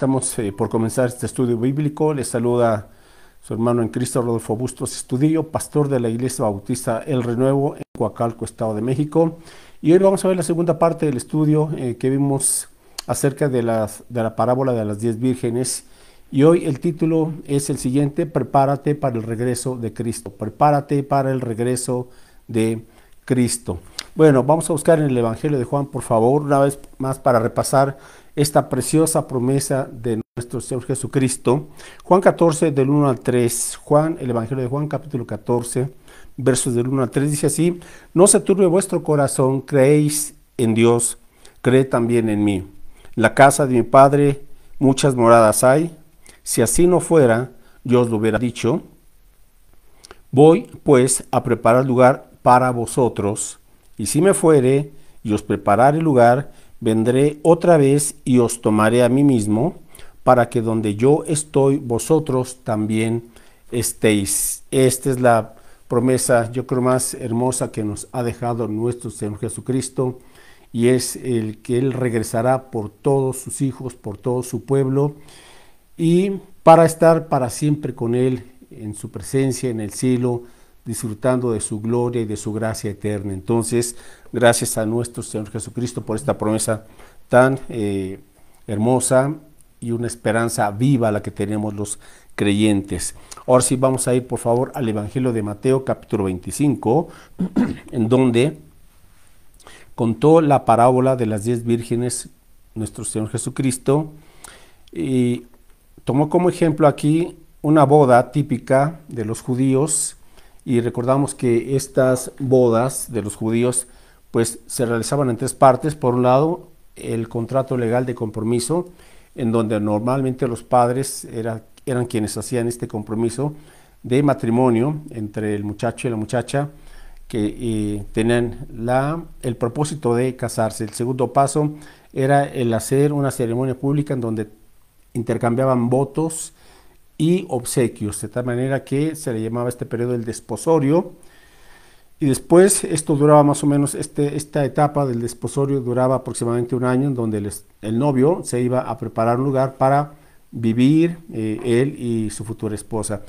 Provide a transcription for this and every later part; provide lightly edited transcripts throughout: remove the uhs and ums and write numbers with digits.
Estamos por comenzar este estudio bíblico. Les saluda su hermano en Cristo, Rodolfo Bustos Estudillo, pastor de la Iglesia Bautista El Renuevo en Coacalco, Estado de México. Y hoy vamos a ver la segunda parte del estudio que vimos acerca de la parábola de las 10 vírgenes. Y hoy el título es el siguiente: Prepárate para el regreso de Cristo. Prepárate para el regreso de Cristo. Bueno, vamos a buscar en el Evangelio de Juan, por favor, una vez más para repasar esta preciosa promesa de nuestro Señor Jesucristo. Juan 14, del 1 al 3. Juan, el Evangelio de Juan, capítulo 14, versos del 1 al 3, dice así: No se turbe vuestro corazón, creéis en Dios, creed también en mí. En la casa de mi Padre muchas moradas hay. Si así no fuera, yo os lo hubiera dicho. Voy, pues, a preparar lugar para vosotros, y si me fuere y os preparare lugar, vendré otra vez y os tomaré a mí mismo, para que donde yo estoy, vosotros también estéis. Esta es la promesa, yo creo, más hermosa que nos ha dejado nuestro Señor Jesucristo, y es el que Él regresará por todos sus hijos, por todo su pueblo, y para estar para siempre con Él en su presencia en el cielo, disfrutando de su gloria y de su gracia eterna. Entonces, gracias a nuestro Señor Jesucristo por esta promesa tan hermosa y una esperanza viva la que tenemos los creyentes. Ahora sí, vamos a ir por favor al Evangelio de Mateo, capítulo 25, en donde contó la parábola de las 10 vírgenes nuestro Señor Jesucristo, y tomó como ejemplo aquí una boda típica de los judíos. Y recordamos que estas bodas de los judíos pues se realizaban en tres partes. Por un lado, el contrato legal de compromiso, en donde normalmente los padres eran quienes hacían este compromiso de matrimonio entre el muchacho y la muchacha, que tenían el propósito de casarse. El segundo paso era el hacer una ceremonia pública en donde intercambiaban votos y obsequios, de tal manera que se le llamaba este periodo el desposorio. Y después esto duraba más o menos, esta etapa del desposorio duraba aproximadamente un año, en donde el novio se iba a preparar un lugar para vivir, él y su futura esposa.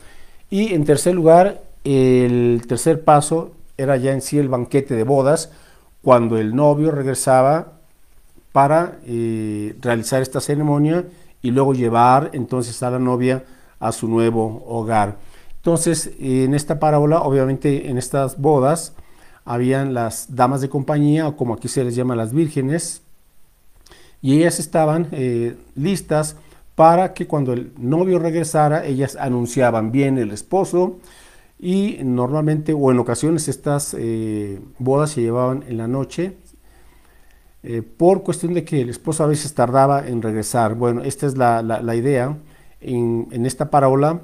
Y en tercer lugar, el tercer paso era ya en sí el banquete de bodas, cuando el novio regresaba para realizar esta ceremonia y luego llevar entonces a la novia a su nuevo hogar. Entonces, en esta parábola, obviamente en estas bodas, habían las damas de compañía, o como aquí se les llama, las vírgenes, y ellas estaban listas para que cuando el novio regresara, ellas anunciaban: bien el esposo. Y normalmente, o en ocasiones, estas bodas se llevaban en la noche, por cuestión de que el esposo a veces tardaba en regresar. Bueno, esta es la idea en esta parábola,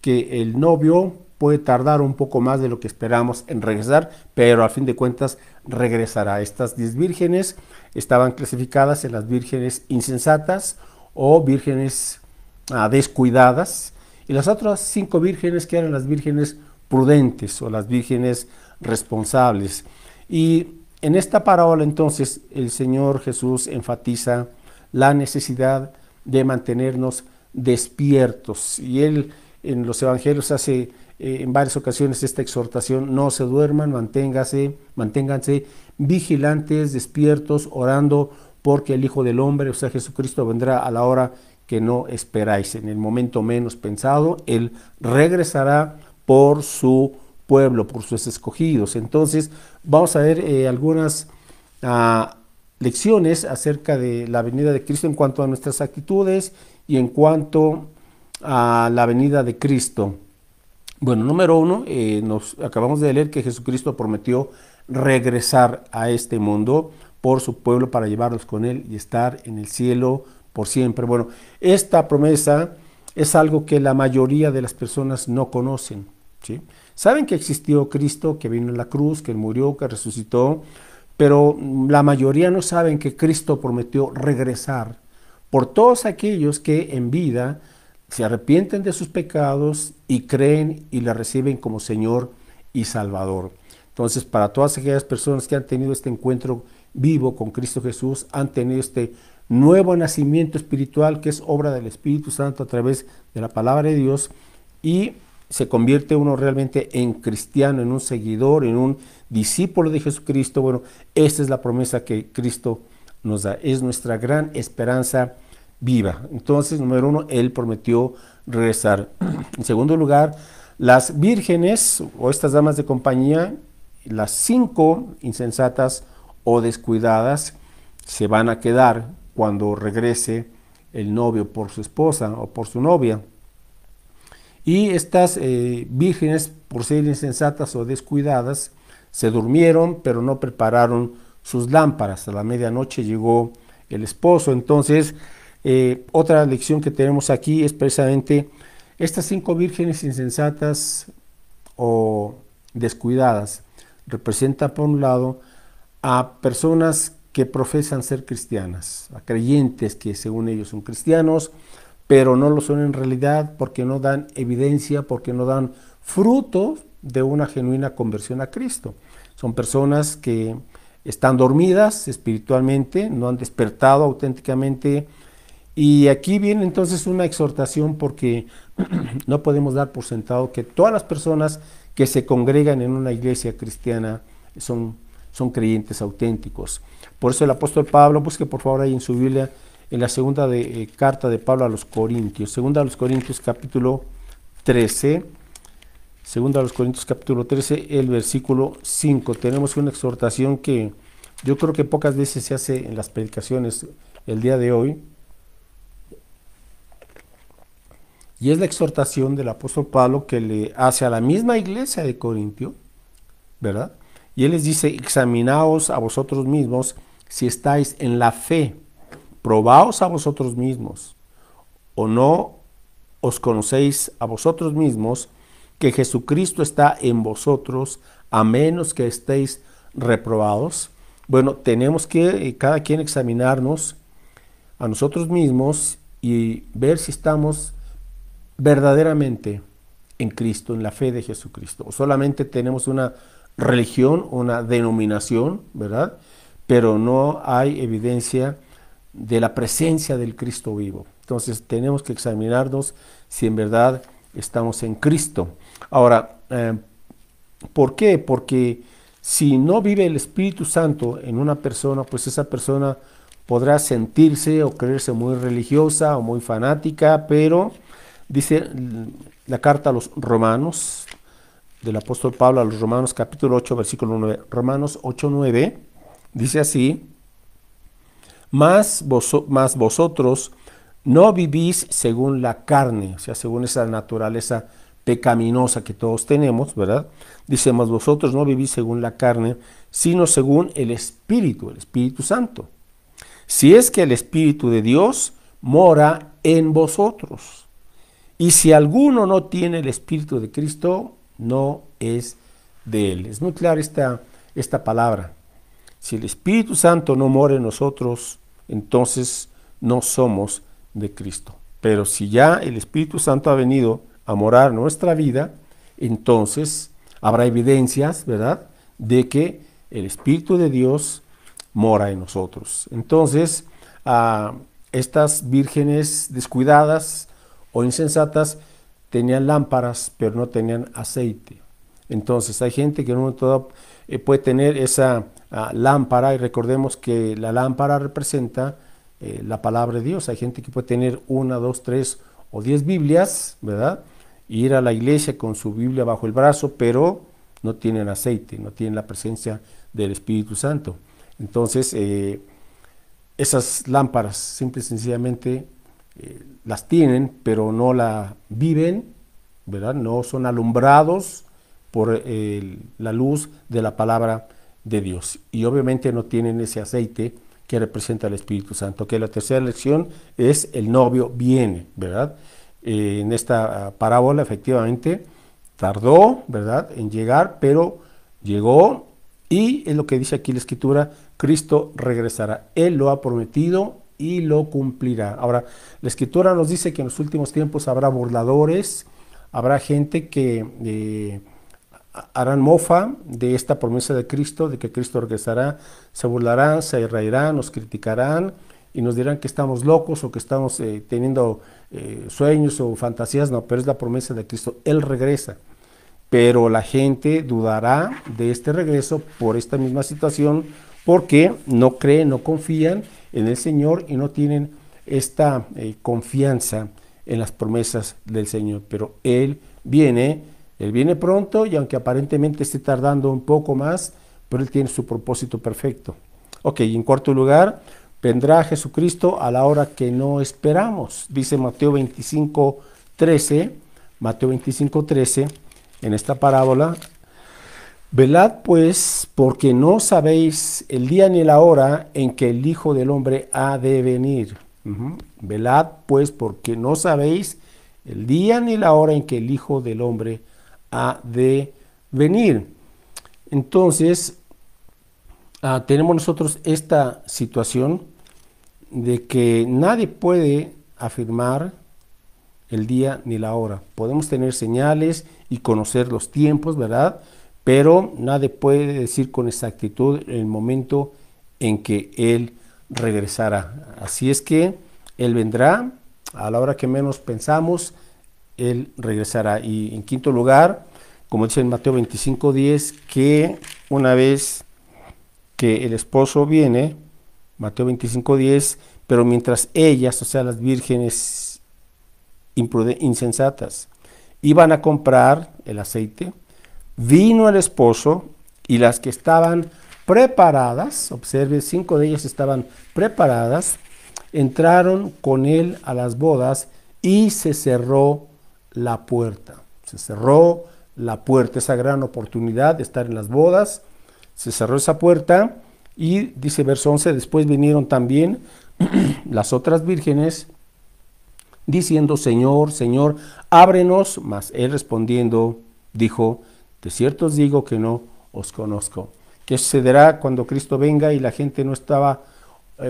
que el novio puede tardar un poco más de lo que esperamos en regresar, pero al fin de cuentas regresará. Estas 10 vírgenes estaban clasificadas en las vírgenes insensatas o vírgenes descuidadas, y las otras 5 vírgenes que eran las vírgenes prudentes o las vírgenes responsables. Y en esta parábola entonces el Señor Jesús enfatiza la necesidad de mantenernos despiertos, y Él en los evangelios hace en varias ocasiones esta exhortación: no se duerman, manténganse vigilantes, despiertos, orando, porque el Hijo del Hombre, o sea Jesucristo, vendrá a la hora que no esperáis, en el momento menos pensado. Él regresará por su pueblo, por sus escogidos. Entonces vamos a ver algunas lecciones acerca de la venida de Cristo en cuanto a nuestras actitudes y en cuanto a la venida de Cristo. Bueno, número 1, nos acabamos de leer que Jesucristo prometió regresar a este mundo por su pueblo para llevarlos con Él y estar en el cielo por siempre. Bueno, esta promesa es algo que la mayoría de las personas no conocen, ¿sí? Saben que existió Cristo, que vino en la cruz, que murió, que resucitó, pero la mayoría no saben que Cristo prometió regresar por todos aquellos que en vida se arrepienten de sus pecados y creen y le reciben como Señor y Salvador. Entonces, para todas aquellas personas que han tenido este encuentro vivo con Cristo Jesús, han tenido este nuevo nacimiento espiritual que es obra del Espíritu Santo a través de la palabra de Dios, y se convierte uno realmente en cristiano, en un seguidor, en un discípulo de Jesucristo. Bueno, esta es la promesa que Cristo nos da, es nuestra gran esperanza viva. Entonces, número uno, Él prometió regresar. En segundo lugar, las vírgenes o estas damas de compañía, las 5 insensatas o descuidadas, se van a quedar cuando regrese el novio por su esposa o por su novia. Y estas vírgenes, por ser insensatas o descuidadas, se durmieron, pero no prepararon sus lámparas. A la medianoche llegó el esposo. Entonces, otra lección que tenemos aquí es precisamente estas 5 vírgenes insensatas o descuidadas. Representan, por un lado, a personas que profesan ser cristianas, a creyentes que según ellos son cristianos, pero no lo son en realidad porque no dan evidencia, porque no dan fruto de una genuina conversión a Cristo. Son personas que están dormidas espiritualmente, no han despertado auténticamente. Y aquí viene entonces una exhortación, porque no podemos dar por sentado que todas las personas que se congregan en una iglesia cristiana son creyentes auténticos. Por eso el apóstol Pablo, busque por favor ahí en su Biblia, en la segunda carta de Pablo a los Corintios, segunda a los Corintios capítulo 13, segunda a los Corintios capítulo 13, el versículo 5. Tenemos una exhortación que yo creo que pocas veces se hace en las predicaciones el día de hoy, y es la exhortación del apóstol Pablo que le hace a la misma iglesia de Corintio, ¿verdad? Y él les dice: examinaos a vosotros mismos si estáis en la fe, probaos a vosotros mismos, o no os conocéis a vosotros mismos que Jesucristo está en vosotros, a menos que estéis reprobados. Bueno, tenemos que cada quien examinarnos a nosotros mismos y ver si estamos verdaderamente en Cristo, en la fe de Jesucristo, o solamente tenemos una religión, una denominación, ¿verdad? Pero no hay evidencia de la presencia del Cristo vivo. Entonces tenemos que examinarnos si en verdad estamos en Cristo. Ahora, ¿por qué? Porque si no vive el Espíritu Santo en una persona, pues esa persona podrá sentirse o creerse muy religiosa o muy fanática, pero dice la carta a los Romanos, del apóstol Pablo a los Romanos capítulo 8, versículo 9, Romanos 8, 9, dice así: Mas vosotros no vivís según la carne, o sea, según esa naturaleza pecaminosa que todos tenemos, ¿verdad? Dice: mas vosotros no vivís según la carne, sino según el Espíritu Santo. Si es que el Espíritu de Dios mora en vosotros. Y si alguno no tiene el Espíritu de Cristo, no es de él. Es muy clara esta palabra. Si el Espíritu Santo no mora en nosotros, entonces no somos de Cristo. Pero si ya el Espíritu Santo ha venido a morar en nuestra vida, entonces habrá evidencias, ¿verdad?, de que el Espíritu de Dios mora en nosotros. Entonces, estas vírgenes descuidadas o insensatas tenían lámparas, pero no tenían aceite. Entonces, hay gente que en un momento dado puede tener esa lámpara, y recordemos que la lámpara representa la palabra de Dios. Hay gente que puede tener 1, 2, 3 o 10 Biblias, ¿verdad?, y ir a la iglesia con su Biblia bajo el brazo, pero no tienen aceite, no tienen la presencia del Espíritu Santo. Entonces, esas lámparas simple y sencillamente las tienen, pero no la viven, ¿verdad? No son alumbrados por la luz de la palabra de Dios. Y obviamente no tienen ese aceite que representa el Espíritu Santo. Que la tercera lección es: el novio viene, ¿verdad? En esta parábola efectivamente tardó, ¿verdad?, en llegar, pero llegó, y es lo que dice aquí la Escritura: Cristo regresará. Él lo ha prometido y lo cumplirá. Ahora, la Escritura nos dice que en los últimos tiempos habrá burladores, habrá gente que harán mofa de esta promesa de Cristo, de que Cristo regresará, se burlarán, se reirán, nos criticarán, y nos dirán que estamos locos o que estamos teniendo sueños o fantasías. No, pero es la promesa de Cristo. Él regresa, pero la gente dudará de este regreso por esta misma situación, porque no creen, no confían en el Señor y no tienen esta confianza en las promesas del Señor. Pero Él viene pronto, y aunque aparentemente esté tardando un poco más, pero Él tiene su propósito perfecto. Ok, y en cuarto lugar, vendrá Jesucristo a la hora que no esperamos. Dice Mateo 25:13, Mateo 25:13, en esta parábola: velad pues, porque no sabéis el día ni la hora en que el Hijo del Hombre ha de venir. Velad pues, porque no sabéis el día ni la hora en que el Hijo del Hombre ha de venir. Entonces, tenemos nosotros esta situación de que nadie puede afirmar el día ni la hora. Podemos tener señales y conocer los tiempos, ¿verdad? Pero nadie puede decir con exactitud el momento en que Él regresará. Así es que Él vendrá a la hora que menos pensamos. Él regresará. Y en quinto lugar, como dice en Mateo 25:10, que una vez que el esposo viene, Mateo 25:10, pero mientras ellas, o sea, las vírgenes insensatas, iban a comprar el aceite, vino el esposo, y las que estaban preparadas, observe, 5 de ellas estaban preparadas, entraron con él a las bodas y se cerró la puerta. Se cerró la puerta, esa gran oportunidad de estar en las bodas, se cerró esa puerta. Y dice verso 11, después vinieron también las otras vírgenes, diciendo: Señor, Señor, ábrenos. Mas él respondiendo dijo: de cierto os digo que no os conozco. ¿Qué sucederá cuando Cristo venga y la gente no estaba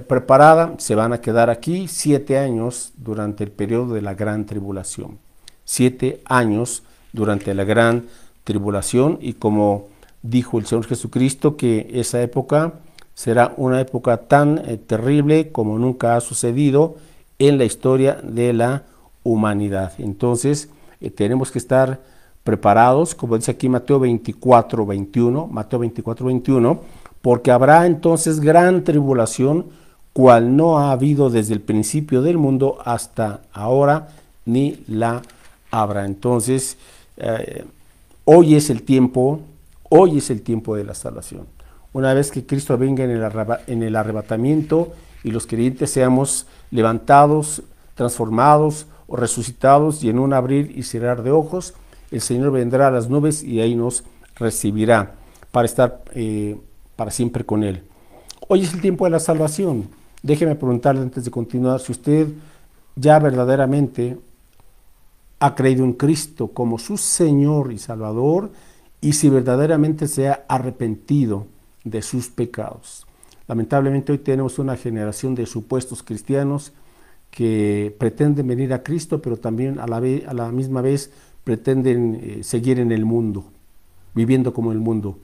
preparada? Se van a quedar aquí 7 años durante el periodo de la gran tribulación. 7 años durante la gran tribulación, y como dijo el Señor Jesucristo, que esa época será una época tan terrible como nunca ha sucedido en la historia de la humanidad. Entonces, tenemos que estar preparados, como dice aquí Mateo 24:21, porque habrá entonces gran tribulación, cual no ha habido desde el principio del mundo hasta ahora, ni la habrá. Entonces, hoy es el tiempo de la salvación. Una vez que Cristo venga en el arrebatamiento y los creyentes seamos levantados, transformados o resucitados, y en un abrir y cerrar de ojos, el Señor vendrá a las nubes y ahí nos recibirá para estar para siempre con Él. Hoy es el tiempo de la salvación. Déjeme preguntarle antes de continuar, si usted ya verdaderamente ha creído en Cristo como su Señor y Salvador, y si verdaderamente se ha arrepentido de sus pecados. Lamentablemente hoy tenemos una generación de supuestos cristianos que pretenden venir a Cristo, pero también a la misma vez pretenden seguir en el mundo, viviendo como el mundo.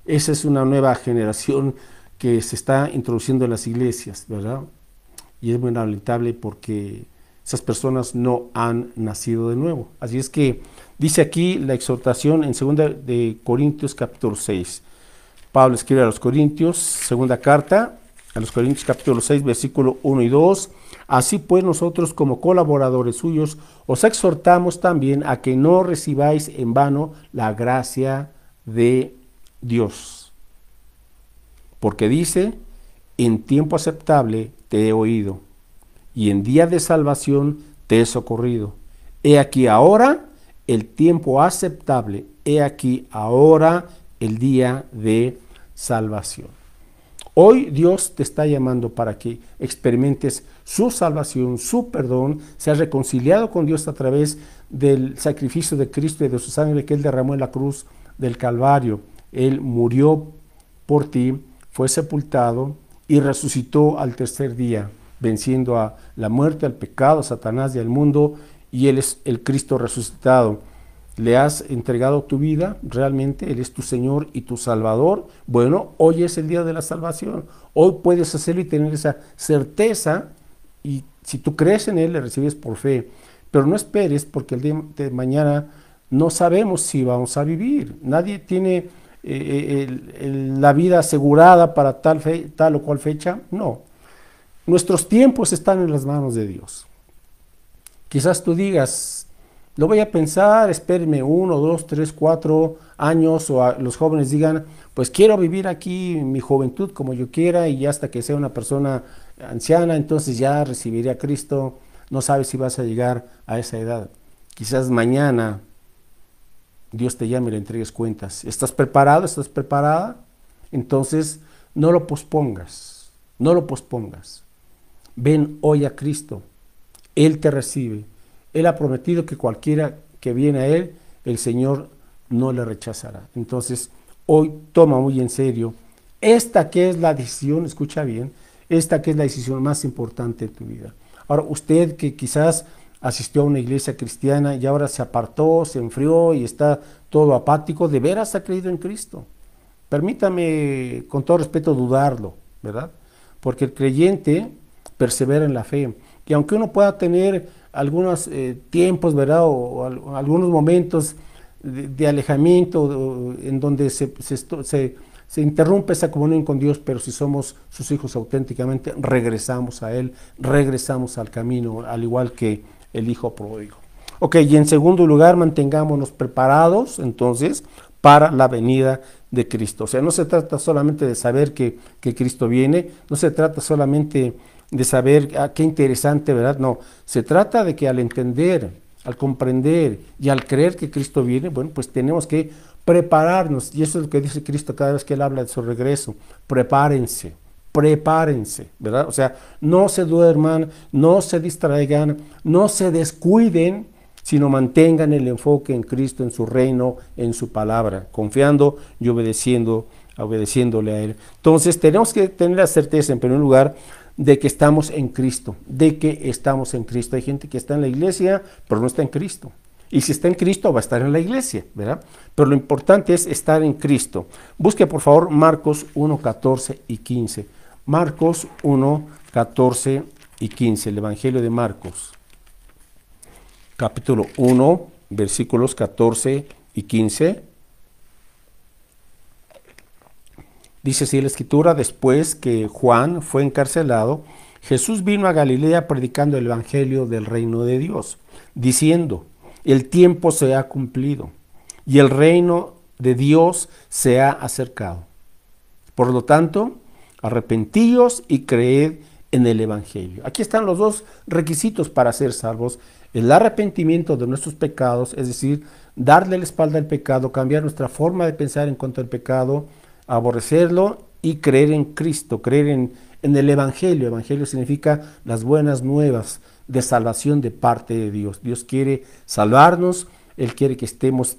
Esa es una nueva generación que se está introduciendo en las iglesias, ¿verdad? Y es muy lamentable porque esas personas no han nacido de nuevo. Así es que dice aquí la exhortación en 2 de Corintios capítulo 6. Pablo escribe a los Corintios, segunda carta a los Corintios capítulo 6, versículo 1 y 2. Así pues, nosotros como colaboradores suyos os exhortamos también a que no recibáis en vano la gracia de Dios. Porque dice: en tiempo aceptable te he oído, y en día de salvación te he socorrido. He aquí ahora el tiempo aceptable, he aquí ahora el día de salvación. Hoy Dios te está llamando para que experimentes su salvación, su perdón, seas reconciliado con Dios a través del sacrificio de Cristo y de su sangre que Él derramó en la cruz del Calvario. Él murió por ti, fue sepultado y resucitó al tercer día, venciendo a la muerte, al pecado, a Satanás y al mundo, y Él es el Cristo resucitado. ¿Le has entregado tu vida? ¿Realmente Él es tu Señor y tu Salvador? Bueno, hoy es el día de la salvación. Hoy puedes hacerlo y tener esa certeza, y si tú crees en Él, le recibes por fe. Pero no esperes, porque el día de mañana no sabemos si vamos a vivir. Nadie tiene la vida asegurada para tal o cual fecha. No. Nuestros tiempos están en las manos de Dios. Quizás tú digas, lo voy a pensar, espéreme 1, 2, 3, 4 años, o los jóvenes digan, pues quiero vivir aquí mi juventud como yo quiera, y hasta que sea una persona anciana, entonces ya recibiré a Cristo. No sabes si vas a llegar a esa edad. Quizás mañana Dios te llame y le entregues cuentas. ¿Estás preparado? ¿Estás preparada? Entonces no lo pospongas, no lo pospongas. Ven hoy a Cristo. Él te recibe. Él ha prometido que cualquiera que viene a Él, el Señor no le rechazará. Entonces, hoy toma muy en serio esta que es la decisión, escucha bien, esta que es la decisión más importante de tu vida. Ahora, usted que quizás asistió a una iglesia cristiana y ahora se apartó, se enfrió y está todo apático, ¿de veras ha creído en Cristo? Permítame, con todo respeto, dudarlo, ¿verdad? Porque el creyente persevera en la fe. Y aunque uno pueda tener algunos tiempos, ¿verdad? O algunos momentos de alejamiento en donde se interrumpe esa comunión con Dios, pero si somos sus hijos auténticamente, regresamos a Él, regresamos al camino, al igual que el hijo pródigo. Ok, y en segundo lugar, mantengámonos preparados entonces para la venida de Cristo. O sea, no se trata solamente de saber que Cristo viene, no se trata solamente de saber, qué interesante, ¿verdad? No, se trata de que al entender, al comprender y al creer que Cristo viene, bueno, pues tenemos que prepararnos, y eso es lo que dice Cristo cada vez que Él habla de su regreso: prepárense, prepárense, ¿verdad? O sea, no se duerman, no se distraigan, no se descuiden, sino mantengan el enfoque en Cristo, en su reino, en su palabra, confiando y obedeciéndole a Él. Entonces tenemos que tener la certeza, en primer lugar, de que estamos en Cristo, de que estamos en Cristo. Hay gente que está en la iglesia, pero no está en Cristo. Y si está en Cristo, va a estar en la iglesia, ¿verdad? Pero lo importante es estar en Cristo. Busque, por favor, Marcos 1, 14 y 15. Marcos 1, 14 y 15, el Evangelio de Marcos. Capítulo 1, versículos 14 y 15. Dice así la Escritura: después que Juan fue encarcelado, Jesús vino a Galilea predicando el Evangelio del reino de Dios, diciendo: el tiempo se ha cumplido y el reino de Dios se ha acercado. Por lo tanto, arrepentíos y creed en el Evangelio. Aquí están los dos requisitos para ser salvos: el arrepentimiento de nuestros pecados, es decir, darle la espalda al pecado, cambiar nuestra forma de pensar en cuanto al pecado, aborrecerlo, y creer en Cristo, creer en el Evangelio. Evangelio significa las buenas nuevas de salvación de parte de Dios. Dios quiere salvarnos, Él quiere que estemos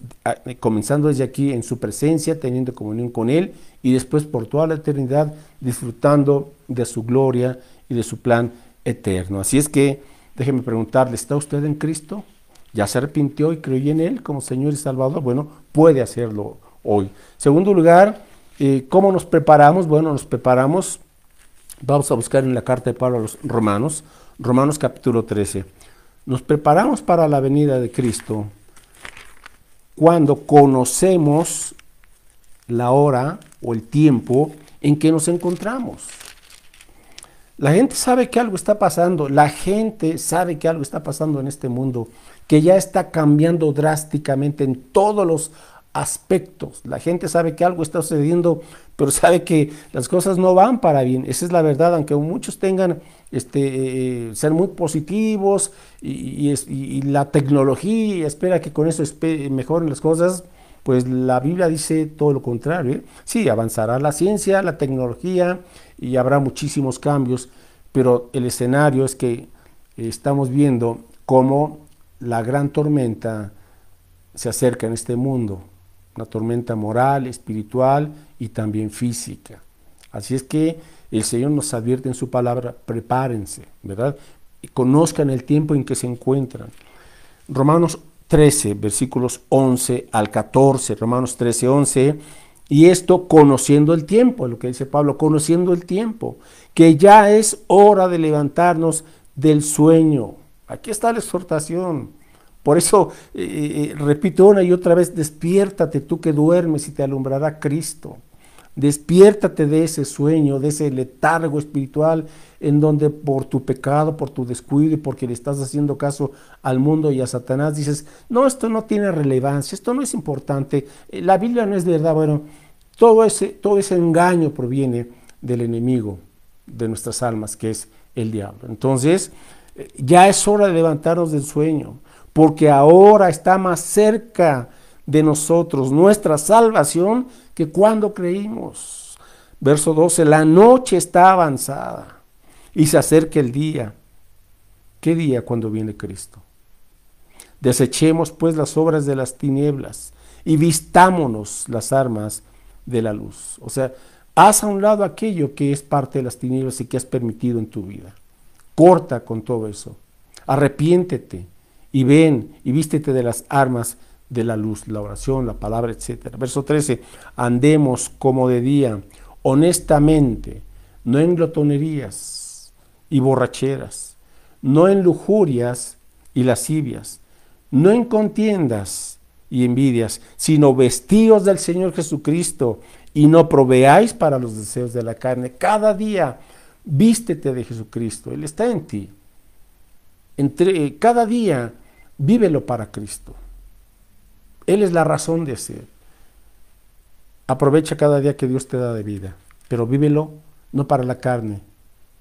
comenzando desde aquí en su presencia, teniendo comunión con Él, y después por toda la eternidad disfrutando de su gloria y de su plan eterno. Así es que déjeme preguntarle, ¿está usted en Cristo? ¿Ya se arrepintió y creyó en Él como Señor y Salvador? Bueno, puede hacerlo hoy. Segundo lugar, ¿cómo nos preparamos? Bueno, nos preparamos, vamos a buscar en la carta de Pablo a los Romanos, Romanos capítulo 13. Nos preparamos para la venida de Cristo cuando conocemos la hora o el tiempo en que nos encontramos. La gente sabe que algo está pasando, la gente sabe que algo está pasando en este mundo, que ya está cambiando drásticamente en todos los aspectos. La gente sabe que algo está sucediendo, pero sabe que las cosas no van para bien. Esa es la verdad, aunque muchos tengan ser muy positivos y la tecnología espera que con eso mejoren las cosas, pues la Biblia dice todo lo contrario, ¿eh? Sí, avanzará la ciencia, la tecnología, y habrá muchísimos cambios, pero el escenario es que estamos viendo cómo la gran tormenta se acerca en este mundo, una tormenta moral, espiritual y también física. Así es que el Señor nos advierte en su palabra: prepárense, ¿verdad? Y conozcan el tiempo en que se encuentran. Romanos 13, versículos 11 al 14, Romanos 13, 11, y esto conociendo el tiempo, lo que dice Pablo, conociendo el tiempo, que ya es hora de levantarnos del sueño. Aquí está la exhortación. Por eso, repito una y otra vez, despiértate tú que duermes y te alumbrará Cristo. Despiértate de ese sueño, de ese letargo espiritual en donde por tu pecado, por tu descuido y porque le estás haciendo caso al mundo y a Satanás dices, no, esto no tiene relevancia, esto no es importante, la Biblia no es verdad. Bueno, todo ese engaño proviene del enemigo de nuestras almas, que es el diablo. Entonces, ya es hora de levantarnos del sueño, porque ahora está más cerca de nosotros nuestra salvación que cuando creímos. Verso 12, la noche está avanzada y se acerca el día. ¿Qué día? Cuando viene Cristo. Desechemos pues las obras de las tinieblas y vistámonos las armas de la luz. O sea, haz a un lado aquello que es parte de las tinieblas y que has permitido en tu vida. Corta con todo eso. Arrepiéntete y ven y vístete de las armas de la luz, la oración, la palabra, etc. Verso 13, andemos como de día, honestamente, no en glotonerías y borracheras, no en lujurias y lascivias, no en contiendas y envidias, sino vestidos del Señor Jesucristo y no proveáis para los deseos de la carne. Cada día vístete de Jesucristo, Él está en ti. Cada día vívelo para Cristo. Él es la razón de ser. Aprovecha cada día que Dios te da de vida, pero vívelo no para la carne,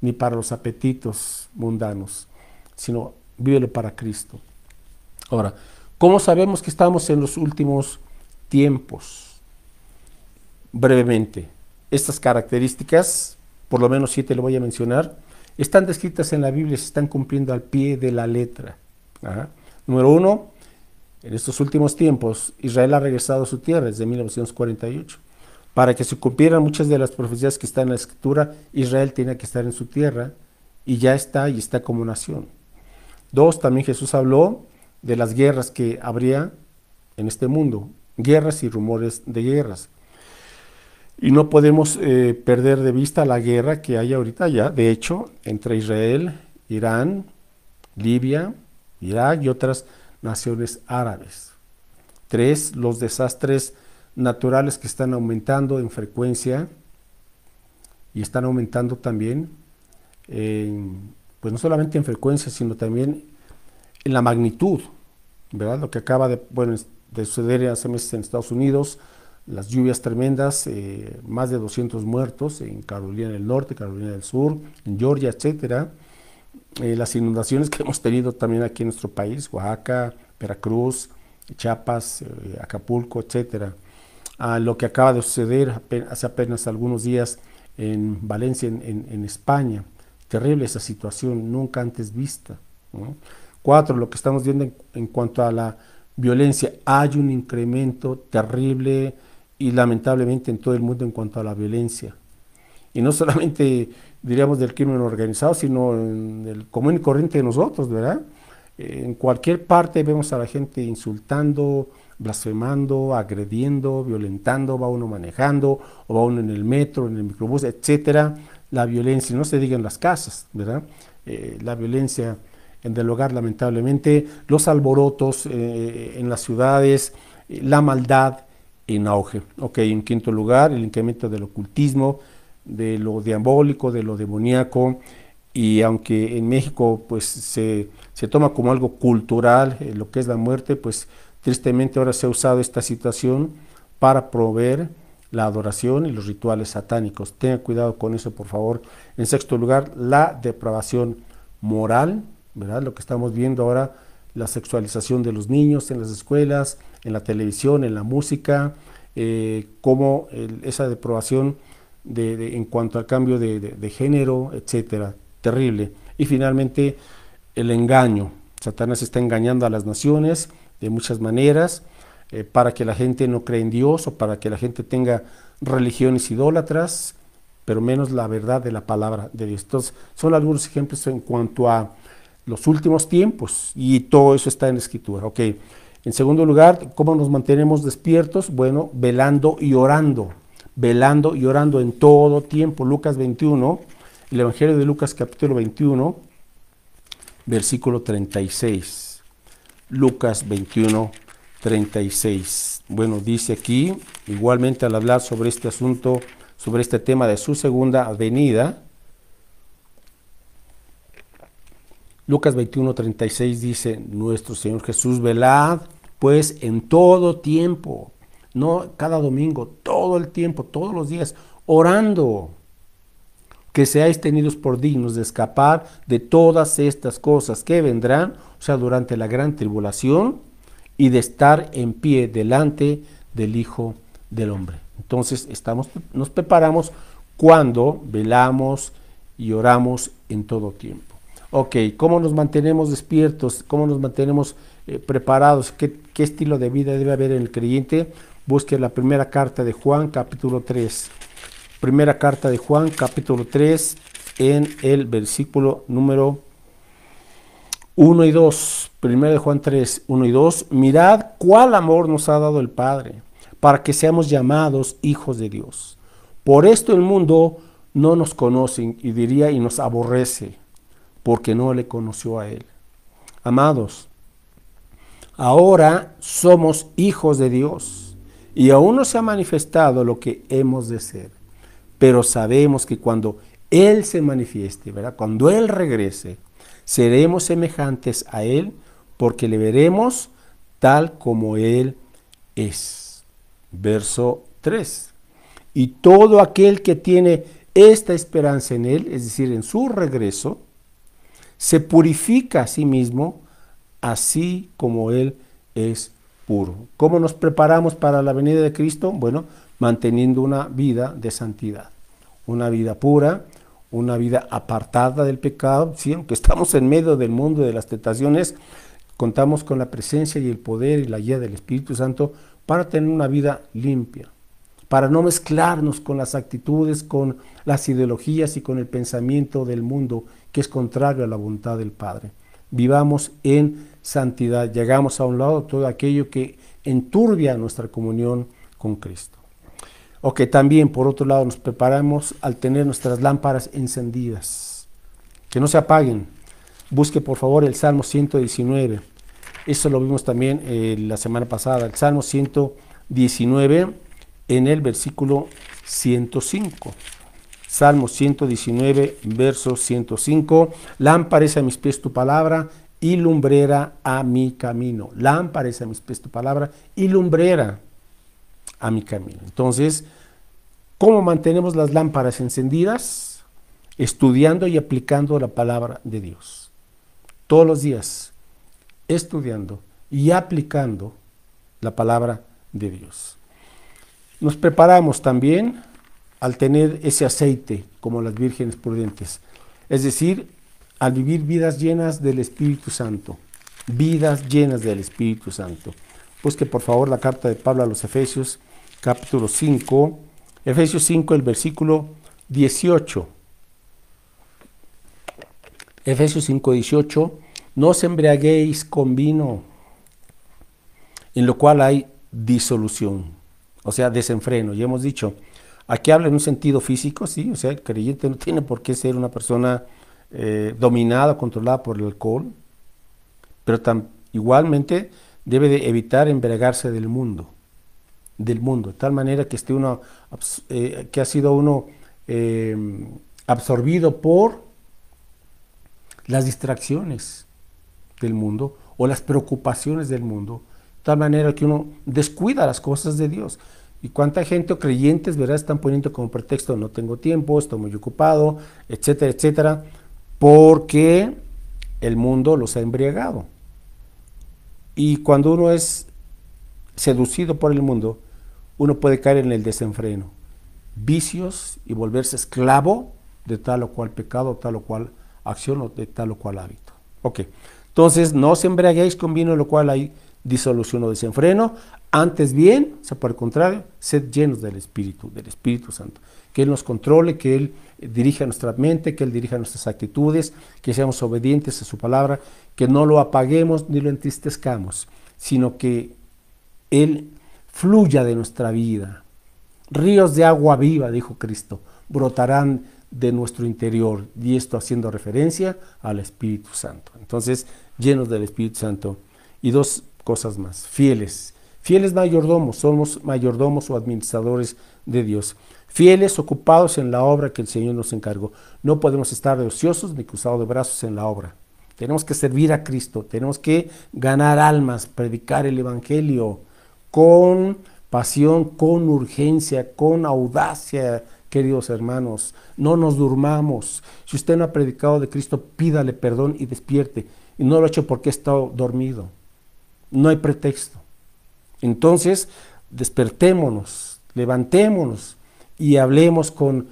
ni para los apetitos mundanos, sino vívelo para Cristo. Ahora, ¿cómo sabemos que estamos en los últimos tiempos? Brevemente, estas características, por lo menos 7 le voy a mencionar, están descritas en la Biblia, se están cumpliendo al pie de la letra. Número 1, en estos últimos tiempos, Israel ha regresado a su tierra desde 1948. Para que se cumplieran muchas de las profecías que están en la Escritura, Israel tenía que estar en su tierra y ya está, y está como nación. 2, también Jesús habló de las guerras que habría en este mundo, guerras y rumores de guerras. Y no podemos perder de vista la guerra que hay ahorita ya, de hecho, entre Israel, Irán, Libia, Irak y otras naciones árabes. 3, los desastres naturales que están aumentando en frecuencia y están aumentando también, pues no solamente en frecuencia, sino también en la magnitud, ¿verdad? Lo que acaba de suceder hace meses en Estados Unidos, las lluvias tremendas, más de 200 muertos en Carolina del Norte, Carolina del Sur, en Georgia, etcétera. Las inundaciones que hemos tenido también aquí en nuestro país, Oaxaca, Veracruz, Chiapas, Acapulco, etcétera. Lo que acaba de suceder hace apenas algunos días en Valencia, en España. Terrible esa situación, nunca antes vista, ¿no? 4, lo que estamos viendo en cuanto a la violencia. Hay un incremento terrible y lamentablemente en todo el mundo en cuanto a la violencia. Y no solamente diríamos del crimen organizado, sino en el común y corriente de nosotros, ¿verdad? En cualquier parte vemos a la gente insultando, blasfemando, agrediendo, violentando, va uno manejando, o va uno en el metro, en el microbús, etcétera. La violencia, no se diga en las casas, ¿verdad? La violencia en el hogar, lamentablemente, los alborotos en las ciudades, la maldad en auge. Ok, en quinto lugar, el incremento del ocultismo, de lo diabólico, de lo demoníaco, y aunque en México pues se toma como algo cultural lo que es la muerte, pues tristemente ahora se ha usado esta situación para promover la adoración y los rituales satánicos. Tenga cuidado con eso, por favor. En sexto lugar, la depravación moral, ¿verdad? Lo que estamos viendo ahora, la sexualización de los niños en las escuelas, en la televisión, en la música, como esa depravación en cuanto al cambio de género, etcétera, terrible. Y finalmente, el engaño. Satanás está engañando a las naciones de muchas maneras para que la gente no cree en Dios o para que la gente tenga religiones idólatras, pero menos la verdad de la palabra de Dios. Entonces, son algunos ejemplos en cuanto a los últimos tiempos y todo eso está en la Escritura. Ok, En segundo lugar, ¿cómo nos mantenemos despiertos? Bueno, velando y orando en todo tiempo. Lucas 21, el Evangelio de Lucas capítulo 21, versículo 36. Lucas 21, 36. Bueno, dice aquí, igualmente al hablar sobre este asunto, sobre este tema de su segunda venida, Lucas 21, 36 dice, nuestro Señor Jesús, velad pues en todo tiempo, no cada domingo, todo el tiempo, todos los días, orando, que seáis tenidos por dignos de escapar de todas estas cosas que vendrán, o sea, durante la gran tribulación, y de estar en pie delante del Hijo del Hombre. Entonces nos preparamos cuando velamos y oramos en todo tiempo. Ok, ¿cómo nos mantenemos despiertos? ¿Cómo nos mantenemos preparados? ¿Qué estilo de vida debe haber en el creyente? Busque la primera carta de Juan, capítulo 3. Primera carta de Juan, capítulo 3, en el versículo número 1 y 2. Primera de Juan 3, 1 y 2. Mirad cuál amor nos ha dado el Padre, para que seamos llamados hijos de Dios. Por esto el mundo no nos conoce, y nos aborrece, porque no le conoció a Él. Amados, ahora somos hijos de Dios, y aún no se ha manifestado lo que hemos de ser. Pero sabemos que cuando Él se manifieste, ¿verdad? Cuando Él regrese, seremos semejantes a Él, porque le veremos tal como Él es. Verso 3. Y todo aquel que tiene esta esperanza en Él, es decir, en su regreso, se purifica a sí mismo, así como Él es puro. ¿Cómo nos preparamos para la venida de Cristo? Bueno, manteniendo una vida de santidad, una vida pura, una vida apartada del pecado. Sí, aunque estamos en medio del mundo de las tentaciones, contamos con la presencia y el poder y la guía del Espíritu Santo para tener una vida limpia, para no mezclarnos con las actitudes, con las ideologías y con el pensamiento del mundo que es contrario a la voluntad del Padre. Vivamos en santidad, llegamos a un lado todo aquello que enturbia nuestra comunión con Cristo. Ok, también por otro lado nos preparamos al tener nuestras lámparas encendidas, que no se apaguen. Busque por favor el Salmo 119, eso lo vimos también la semana pasada, el Salmo 119 en el versículo 105. Salmo 119, verso 105, lámpara es a mis pies tu palabra y lumbrera a mi camino. Lámpara es a mis pies tu palabra y lumbrera a mi camino. Entonces, ¿cómo mantenemos las lámparas encendidas? Estudiando y aplicando la palabra de Dios. Todos los días, estudiando y aplicando la palabra de Dios. Nos preparamos también al tener ese aceite como las vírgenes prudentes, es decir, al vivir vidas llenas del Espíritu Santo, vidas llenas del Espíritu Santo. Busque por favor la carta de Pablo a los Efesios, capítulo 5, Efesios 5, el versículo 18. Efesios 5, 18, no os embriaguéis con vino, en lo cual hay disolución, o sea, desenfreno. Ya hemos dicho, aquí habla en un sentido físico, sí, o sea, el creyente no tiene por qué ser una persona dominada, controlada por el alcohol, pero igualmente debe de evitar embriagarse del mundo, de tal manera que esté uno, que ha sido uno absorbido por las distracciones del mundo o las preocupaciones del mundo, de tal manera que uno descuida las cosas de Dios. Y cuánta gente o creyentes, ¿verdad?, están poniendo como pretexto, no tengo tiempo, estoy muy ocupado, etcétera, etcétera, porque el mundo los ha embriagado. Y cuando uno es seducido por el mundo, uno puede caer en el desenfreno, vicios y volverse esclavo de tal o cual pecado, tal o cual acción o de tal o cual hábito. Ok, entonces no os embriaguéis con vino en lo cual hay disolución o desenfreno, antes bien, o sea, por el contrario, sed llenos del Espíritu Santo, que Él nos controle, que Él dirija nuestra mente, que Él dirija nuestras actitudes, que seamos obedientes a su palabra, que no lo apaguemos ni lo entristezcamos, sino que Él fluya de nuestra vida. Ríos de agua viva, dijo Cristo, brotarán de nuestro interior, y esto haciendo referencia al Espíritu Santo. Entonces, llenos del Espíritu Santo. Y dos cosas más: fieles. Fieles mayordomos, somos mayordomos o administradores de Dios. Fieles, ocupados en la obra que el Señor nos encargó. No podemos estar de ociosos ni cruzados de brazos en la obra. Tenemos que servir a Cristo, tenemos que ganar almas, predicar el Evangelio con pasión, con urgencia, con audacia, queridos hermanos. No nos durmamos. Si usted no ha predicado de Cristo, pídale perdón y despierte. Y no lo ha hecho porque ha estado dormido. No hay pretexto. Entonces, despertémonos, levantémonos y hablemos con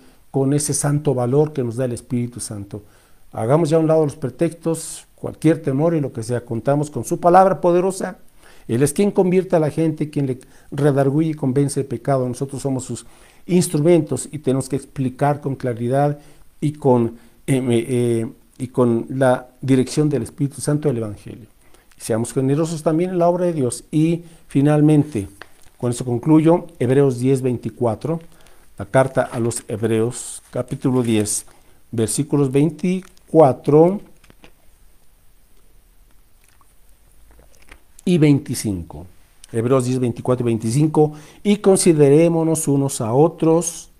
ese santo valor que nos da el Espíritu Santo. Hagamos ya a un lado los pretextos, cualquier temor y lo que sea. Contamos con su palabra poderosa. Él es quien convierte a la gente, quien le redarguye y convence de pecado. Nosotros somos sus instrumentos y tenemos que explicar con claridad y con la dirección del Espíritu Santo del Evangelio. Seamos generosos también en la obra de Dios. Y finalmente, con eso concluyo, Hebreos 10:24, la carta a los Hebreos, capítulo 10, versículos 24 y 25. Hebreos 10, 24 y 25. Y considerémonos unos a otros.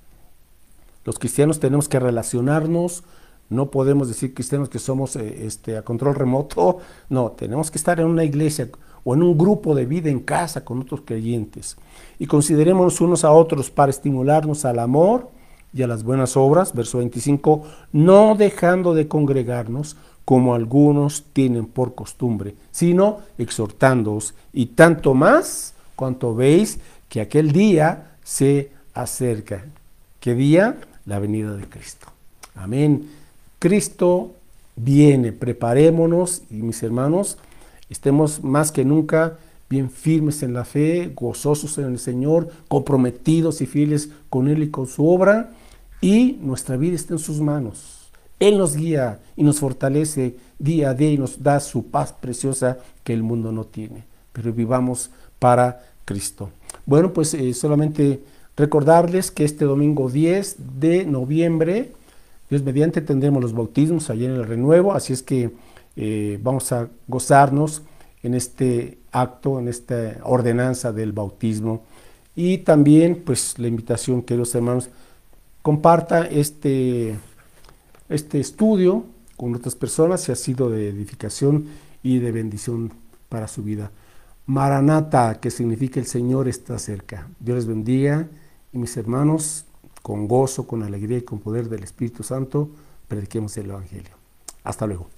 Los cristianos tenemos que relacionarnos. No podemos decir cristianos que somos a control remoto. No, tenemos que estar en una iglesia o en un grupo de vida en casa con otros creyentes. Y considerémonos unos a otros para estimularnos al amor y a las buenas obras. Verso 25. No dejando de congregarnos, como algunos tienen por costumbre, sino exhortándoos, y tanto más cuanto veis que aquel día se acerca. ¿Qué día? La venida de Cristo. Amén. Cristo viene, preparémonos, y mis hermanos, estemos más que nunca bien firmes en la fe, gozosos en el Señor, comprometidos y fieles con Él y con su obra, y nuestra vida está en sus manos. Él nos guía y nos fortalece día a día y nos da su paz preciosa que el mundo no tiene. Pero vivamos para Cristo. Bueno, pues solamente recordarles que este domingo 10 de noviembre, Dios mediante, tendremos los bautismos allá en el Renuevo, así es que vamos a gozarnos en este acto, en esta ordenanza del bautismo. Y también, pues, la invitación, queridos hermanos, comparta este estudio con otras personas si ha sido de edificación y de bendición para su vida. Maranata, que significa el Señor está cerca. Dios les bendiga, y mis hermanos, con gozo, con alegría y con poder del Espíritu Santo, prediquemos el Evangelio. Hasta luego.